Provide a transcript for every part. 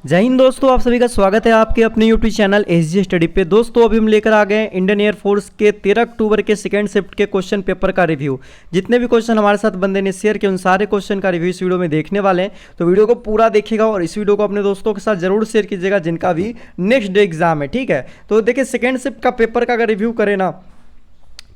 जय हिंद दोस्तों, आप सभी का स्वागत है आपके अपने यूट्यूब चैनल एसजी स्टडी पे। दोस्तों अभी हम लेकर आ गए हैं इंडियन एयरफोर्स के 13 अक्टूबर के सेकंड शिफ्ट के क्वेश्चन पेपर का रिव्यू। जितने भी क्वेश्चन हमारे साथ बंदे ने शेयर किए उन सारे क्वेश्चन का रिव्यू इस वीडियो में देखने वाले हैं, तो वीडियो को पूरा देखिएगा और इस वीडियो को अपने दोस्तों के साथ जरूर शेयर कीजिएगा जिनका भी नेक्स्ट डे एग्जाम है। ठीक है, तो देखिए सेकेंड शिफ्ट का पेपर का अगर रिव्यू करें ना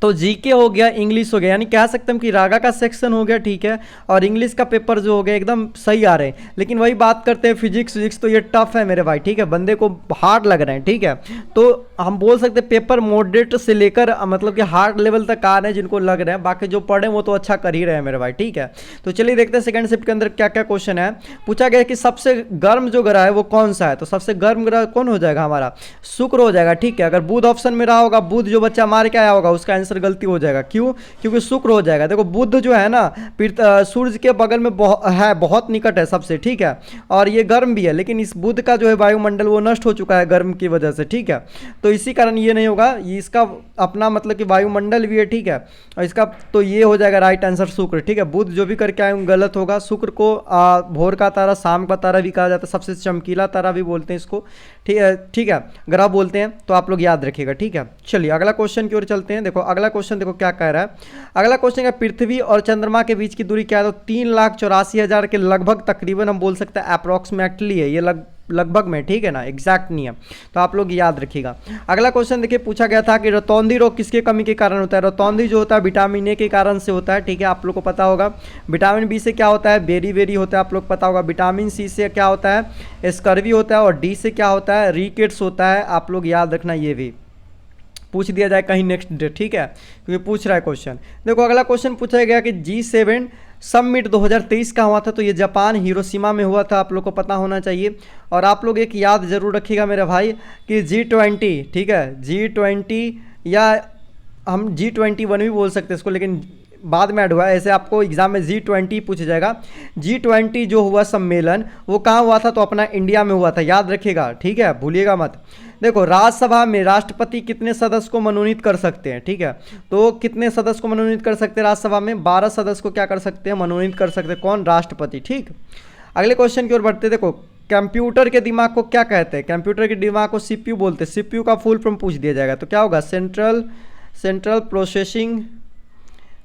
तो जीके हो गया, इंग्लिश हो गया, यानी कह सकते हैं कि रागा का सेक्शन हो गया, ठीक है, और इंग्लिश का पेपर जो हो गया एकदम सही आ रहे हैं। लेकिन वही बात करते हैं फिजिक्स तो ये टफ है मेरे भाई, ठीक है, बंदे को हार्ड लग रहे हैं। ठीक है, तो हम बोल सकते हैं पेपर मॉडरेट से लेकर मतलब कि हार्ड लेवल तक आ रहे हैं जिनको लग रहे हैं, बाकी जो पढ़े वो तो अच्छा कर ही रहे हैं मेरे भाई। ठीक है, तो चलिए देखते हैं सेकंड शिफ्ट के अंदर क्या क्या क्वेश्चन है। पूछा गया कि सबसे गर्म जो ग्रह है वो कौन सा है, तो सबसे गर्म ग्रह कौन हो जाएगा हमारा, शुक्र हो जाएगा। ठीक है, अगर बुध ऑप्शन में रहा होगा, बुध जो बच्चा मार के आया होगा उसका आंसर गलती हो जाएगा। क्यों? क्योंकि शुक्र हो जाएगा। देखो बुध जो है ना सूर्य के बगल में बहुत निकट है सबसे, ठीक है, और ये गर्म भी है, लेकिन इस बुध का जो है वायुमंडल वो नष्ट हो चुका है गर्म की वजह से। ठीक है, तो इसी कारण ये नहीं होगा, इसका अपना मतलब कि वायुमंडल भी है। ठीक है, और इसका तो ये हो जाएगा राइट आंसर शुक्र। ठीक है, बुध जो भी करके आए गलत होगा। शुक्र को भोर का तारा, शाम का तारा भी कहा जाता है, सबसे चमकीला तारा भी बोलते हैं इसको। ठीक है, ग्रह बोलते हैं, तो आप लोग याद रखिएगा। ठीक है, चलिए अगला क्वेश्चन की ओर चलते हैं। देखो अगला क्वेश्चन देखो क्या कह रहा है। अगला क्वेश्चन है पृथ्वी और चंद्रमा के बीच की दूरी क्या है, तो 3,84,000 के लगभग, तकरीबन हम बोल सकते हैं अप्रोक्सीमेटली है ये, लगभग में, ठीक है ना, एग्जैक्ट नहीं है, तो आप लोग याद रखिएगा। अगला क्वेश्चन देखिए पूछा गया था कि रतौंधी रोग किसके कमी के कारण होता है। रतौंधी जो होता है विटामिन ए के कारण से होता है। ठीक है, आप लोग को पता होगा। विटामिन बी से क्या होता है, बेरी होता है, आप लोग पता होगा। विटामिन सी से क्या होता है, स्कर्वी होता है, और डी से क्या होता है, रिकेट्स होता है। आप लोग याद रखना, ये भी पूछ दिया जाए कहीं नेक्स्ट डे। ठीक है, क्योंकि पूछ रहा है क्वेश्चन। देखो अगला क्वेश्चन पूछा गया कि G7 समिट 2023 का हुआ था, तो ये जापान हिरोशिमा में हुआ था, आप लोग को पता होना चाहिए। और आप लोग एक याद जरूर रखिएगा मेरे भाई कि G20, ठीक है, G20 या हम G21 भी बोल सकते हैं इसको, लेकिन बाद में ऐड हुआ है, ऐसे आपको एग्जाम में G20 पूछा जाएगा। G20 जो हुआ सम्मेलन वो कहाँ हुआ था, तो अपना इंडिया में हुआ था, याद रखिएगा। ठीक है, भूलिएगा मत। देखो राज्यसभा में राष्ट्रपति कितने सदस्य को मनोनीत कर सकते हैं, ठीक है, तो कितने सदस्य को मनोनीत कर सकते हैं राज्यसभा में, 12 सदस्य को क्या कर सकते हैं, मनोनीत कर सकते हैं। कौन? राष्ट्रपति। ठीक, अगले क्वेश्चन की ओर बढ़ते। देखो कंप्यूटर के दिमाग को क्या कहते हैं, कंप्यूटर के दिमाग को सीपीयू बोलते हैं। सीपीयू का फुल फॉर्म पूछ दिया जाएगा, तो क्या होगा, सेंट्रल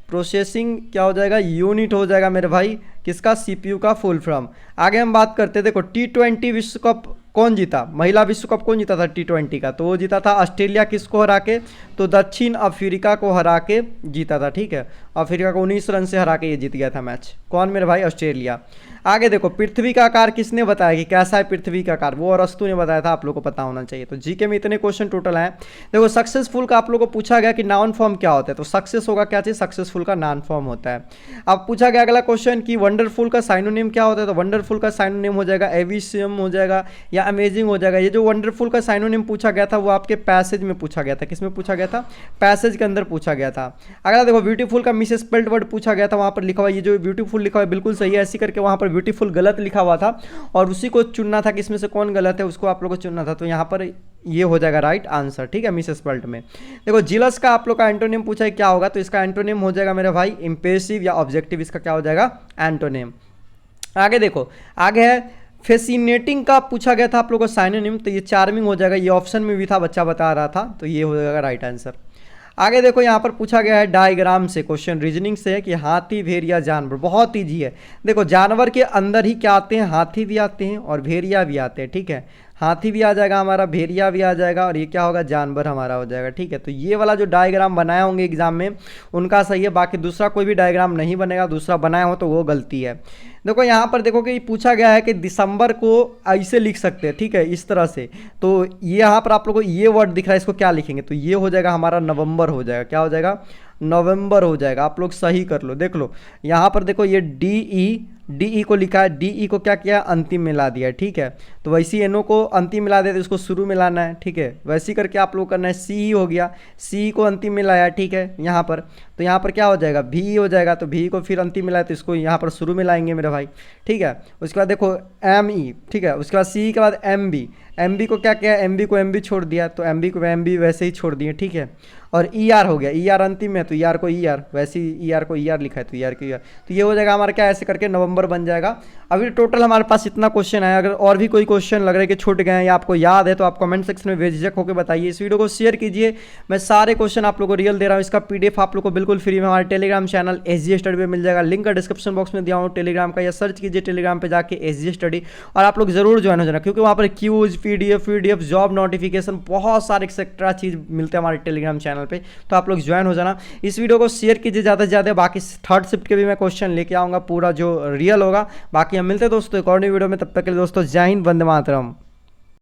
प्रोसेसिंग क्या हो जाएगा, यूनिट हो जाएगा मेरे भाई, किसका, सीपीयू का फुल फॉर्म। आगे हम बात करते हैं। देखो T20 विश्व कप कौन जीता, महिला विश्व कप कौन जीता था T20 का, तो वो जीता था ऑस्ट्रेलिया। किसको हरा के, तो दक्षिण अफ्रीका को हरा के जीता था। ठीक है, अफ्रीका को 19 रन से हरा के ये जीत गया था मैच। कौन मेरे भाई, ऑस्ट्रेलिया। आगे देखो पृथ्वी का आकार किसने बताया कि कैसा है पृथ्वी का आकार, वो अरस्तु ने बताया था, आप लोग को पता होना चाहिए। तो जीके में इतने क्वेश्चन टोटल हैं। देखो सक्सेसफुल का आप लोग को पूछा गया कि नाउन फॉर्म क्या होता है, तो सक्सेस होगा क्या चीज़, सक्सेसफुल का नाउन फॉर्म होता है। अब पूछा गया अगला क्वेश्चन कि वंडरफुल का साइनोनिम क्या होता है, तो वंडरफुल का साइनोनिम हो जाएगा एविशियम हो जाएगा या अमेजिंग हो जाएगा। ये जो वंडरफुल का साइनोनिम पूछा गया था वो आपके पैसेज में पूछा गया था। किसमें पूछा गया था, पैसेज के अंदर पूछा गया था। अगला देखो ब्यूटीफुल का मिस स्पेल्ड वर्ड पूछा गया था, वहाँ पर लिखा हुआ ये जो ब्यूटीफुल लिखा हुआ है बिल्कुल सही है, ऐसी करके वहाँ पर ब्यूटीफुल गलत लिखा हुआ था और उसी को चुनना था कि इसमें से कौन गलत है, उसको आप लोग को चुनना था, तो यहाँ पर ये हो जाएगा राइट आंसर। ठीक है, मिस स्पेल्ट में। देखो जिलस का आप लोग का एंटोनिम पूछा है क्या होगा, तो इसका एंटोनिम हो जाएगा मेरे भाई इंप्रेसिव या ऑब्जेक्टिव, इसका क्या हो जाएगा, एंटोनिम। आगे देखो, आगे है फेसिनेटिंग का पूछा गया था आप लोगों को साइनोनिम, तो ये चार्मिंग हो जाएगा, ये ऑप्शन में भी था, बच्चा बता रहा था, तो ये हो जाएगा राइट आंसर। आगे देखो यहाँ पर पूछा गया है डायग्राम से, क्वेश्चन रीजनिंग से है कि हाथी, भेड़िया, जानवर, बहुत ईजी है। देखो जानवर के अंदर ही क्या आते हैं, हाथी भी आते हैं और भेड़िया भी आते हैं। ठीक है, हाथी भी आ जाएगा हमारा, भेड़िया भी आ जाएगा, और ये क्या होगा, जानवर हमारा हो जाएगा। ठीक है, तो ये वाला जो डायग्राम बनाए होंगे एग्जाम में उनका सही है, बाकी दूसरा कोई भी डायग्राम नहीं बनेगा, दूसरा बनाया हो तो वो गलती है। देखो यहाँ पर देखो कि पूछा गया है कि दिसंबर को ऐसे लिख सकते हैं, ठीक है, इस तरह से, तो ये यहाँ पर आप लोगों को ये वर्ड दिख रहा है, इसको क्या लिखेंगे, तो ये हो जाएगा हमारा नवंबर हो जाएगा। क्या हो जाएगा, नवंबर हो जाएगा। आप लोग सही कर लो, देख लो यहाँ पर देखो ये डी को लिखा है, डी को क्या किया, अंतिम में ला दिया है। ठीक है, तो वैसे ही एनो को अंतिम में ला दिया तो इसको शुरू में लाना है। ठीक है, वैसे ही करके आप लोग करना है। सी हो गया, सी को अंतिम में लाया। ठीक है, यहाँ पर तो यहाँ पर क्या हो जाएगा, भी हो जाएगा, तो भी को फिर अंतिम में लाया तो इसको यहाँ पर शुरू में लाएंगे मेरे भाई। ठीक है, उसके बाद देखो एम ई, ठीक है, उसके बाद सी के बाद एम बी को क्या किया, एम बी छोड़ दिया, तो एम बी वैसे ही छोड़ दिए। ठीक है, और ई आर हो गया, ई आर अंतिम में, तो ई आर को ई आर, वैसे ही ई आर को ई आर लिखा है, तो ई आर को ई आर, तो ये हो जाएगा हमारा क्या, ऐसे करके नवंबर नंबर बन जाएगा। अभी टोटल हमारे पास इतना क्वेश्चन है। अगर और भी कोई क्वेश्चन लग रहा है कि छूट गए हैं या आपको याद है तो आप कमेंट सेक्शन में बेझिझक होकर बताइए। इस वीडियो को शेयर कीजिए। मैं सारे क्वेश्चन आप लोगों को रियल दे रहा हूँ। इसका पीडीएफ आप लोग को बिल्कुल फ्री में हमारे टेलीग्राम चैनल एसजी स्टडी पे मिल जाएगा। लिंक का डिस्क्रिप्शन बॉक्स में दिया हूँ टेलीग्राम का, या सर्च कीजिए टेलीग्राम पे जाके एसजी स्टडी, और आप लोग जरूर ज्वाइन हो जाना, क्योंकि वहाँ पर क्यूज, पीडीएफ, जॉब नोटिफिकेशन, बहुत सारे एक्सेट्रा चीज़ मिलते हैं हमारे टेलीग्राम चैनल पे। तो आप लोग ज्वाइन हो जाना। इस वीडियो को शेयर कीजिए ज़्यादा से ज़्यादा। बाकी थर्ड शिफ्ट के भी मैं क्वेश्चन लेके आऊँगा पूरा जो रियल होगा। बाकी हम मिलते हैं दोस्तों एक और नई वीडियो में। तब तक के लिए दोस्तों जय हिंद, वंदे मातरम।